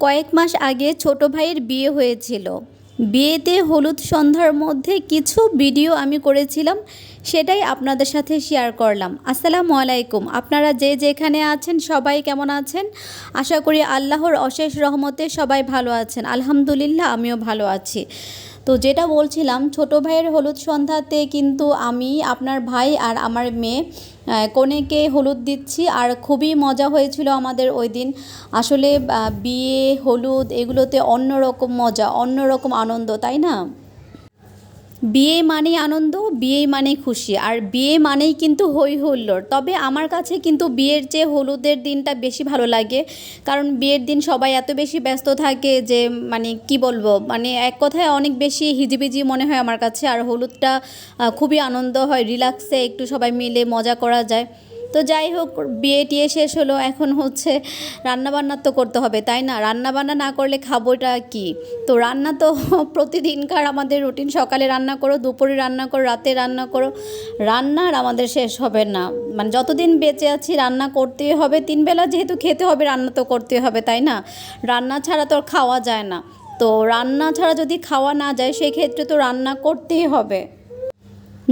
কয়েক মাস আগে ছোট ভাইয়ের বিয়ে হয়েছিল। বিয়েতে হলুদ সন্ধ্যার মধ্যে কিছু ভিডিও আমি করেছিলাম, সেটাই আপনাদের সাথে শেয়ার করলাম। আসসালামু আলাইকুম, আপনারা যে যেখানে আছেন সবাই কেমন আছেন? আশা করি আল্লাহর অশেষ রহমতে সবাই ভালো আছেন। আলহামদুলিল্লাহ, আমিও ভালো আছি। তো যেটা বলছিলাম, ছোট ভাইয়ের হলুদ সন্ধ্যাতে কিন্তু আমি, আপনার ভাই আর আমার মেয়ে কনেকে হলুদ দিচ্ছি, আর খুবই মজা হয়েছিল আমাদের ওই দিন। আসলে বিয়ে হলুদ এগুলোতে অন্যরকম মজা, অন্যরকম আনন্দ, তাই না? বিয়ে মানেই আনন্দ, বিয়ে মানেই খুশি, আর বিয়ে মানেই কিন্তু হই হুল্লোড়। তবে আমার কাছে কিন্তু বিয়ের চেয়ে হলুদের দিনটা বেশি ভালো লাগে, কারণ বিয়ের দিন সবাই এত বেশি ব্যস্ত থাকে যে মানে কি বলবো, মানে এক কথায় অনেক বেশি হিজিবিজি মনে হয় আমার কাছে। আর হলুদটা খুবই আনন্দ হয়, রিল্যাক্সে একটু সবাই মিলে মজা করা যায়। তো যাই হোক, বিয়ে টিয়ে শেষ হলো, এখন হচ্ছে রান্নাবান্না তো করতে হবে, তাই না? রান্নাবান্না না করলে খাবোটা কি? তো রান্না তো প্রতিদিনকার আমাদের রুটিন। সকালে রান্না করো, দুপুরে রান্না করো, রাতে রান্না করো, রান্নার আমাদের শেষ হবে না। মানে যতদিন বেঁচে আছি রান্না করতেই হবে, 3 বেলা যেহেতু খেতে হবে রান্না তো করতেই হবে, তাই না? রান্না ছাড়া তো আর খাওয়া যায় না। তো রান্না ছাড়া যদি খাওয়া না যায় সেক্ষেত্রে তো রান্না করতেই হবে।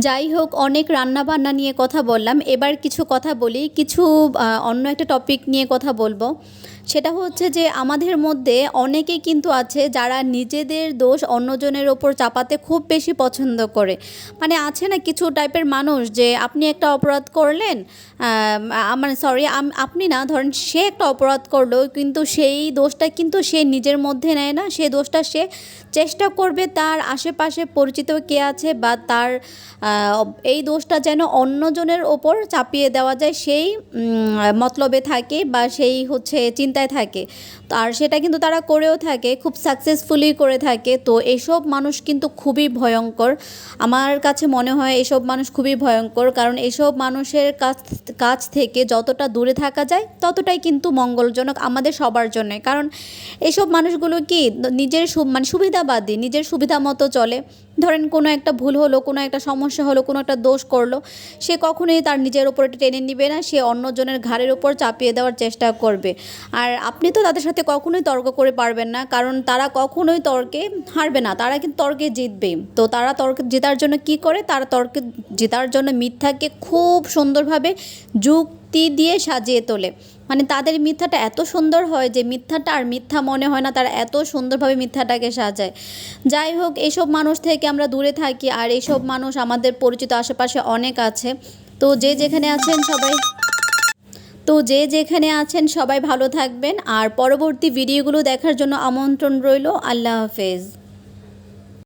যাই হোক, অনেক রান্নাবান্না নিয়ে কথা বললাম, এবার কিছু কথা বলি, কিছু অন্য একটা টপিক নিয়ে কথা বলবো। সেটা হচ্ছে যে আমাদের মধ্যে অনেকে কিন্তু আছে যারা নিজেদের দোষ অন্যজনের ওপর চাপাতে খুব বেশি পছন্দ করে। মানে আছে না কিছু টাইপের মানুষ, যে আপনি একটা অপরাধ করলেন, আমার সরি, আপনি না, ধরেন সে একটা অপরাধ করলো, কিন্তু সেই দোষটা কিন্তু সে নিজের মধ্যে নেয় না, সে দোষটা সে চেষ্টা করবে তার আশেপাশে পরিচিত কে আছে বা তার এই দোষটা যেন অন্যজনের ওপর চাপিয়ে দেওয়া যায়, সেই মতলবে থাকে বা সেই হচ্ছে চিন্তায় থাকে। আর সেটা কিন্তু তারা করেও থাকে, খুব সাকসেসফুলি করে থাকে। তো এসব মানুষ কিন্তু খুবই ভয়ঙ্কর। আমার কাছে মনে হয় এসব মানুষ খুবই ভয়ঙ্কর, কারণ এসব মানুষের কাছ থেকে যতটা দূরে থাকা যায় ততটাই কিন্তু মঙ্গলজনক আমাদের সবার জন্য। কারণ এসব মানুষগুলো কি নিজের মানে সুবিধাবাদী, নিজের সুবিধা মতো চলে। ধরেন কোনো একটা ভুল হলো, কোনো একটা সমস্যা হলো, কোনো একটা দোষ করলো, সে কখনোই তার নিজের ওপর এটা টেনে নিবে না, সে অন্যজনের ঘাড়ের ওপর চাপিয়ে দেওয়ার চেষ্টা করবে। আর আপনি তো তাদের সাথে কখনোই তর্ক করে পারবেন না, কারণ তারা কখনোই তর্কে হারবে না, তারা কিন্তু তর্কে জিতবে। তো তারা তর্কে জেতার জন্য কি করে, তারা তর্কে জেতার জন্য মিথ্যাকে খুব সুন্দরভাবে যুক্তি দিয়ে সাজিয়ে তোলে। মানে তাদের মিথ্যাটা এত সুন্দর হয় যে মিথ্যাটা আর মিথ্যা মনে হয় না, তারা এত সুন্দরভাবে মিথ্যাটাকে সাজায়। যাই হোক, এইসব মানুষ থেকে আমরা দূরে থাকি, আর এইসব মানুষ আমাদের পরিচিত আশেপাশে অনেক আছে। তো যে যেখানে আছেন সবাই ভালো থাকবেন, আর পরবর্তী ভিডিওগুলো দেখার জন্য আমন্ত্রণ রইল। আল্লাহ হাফেজ।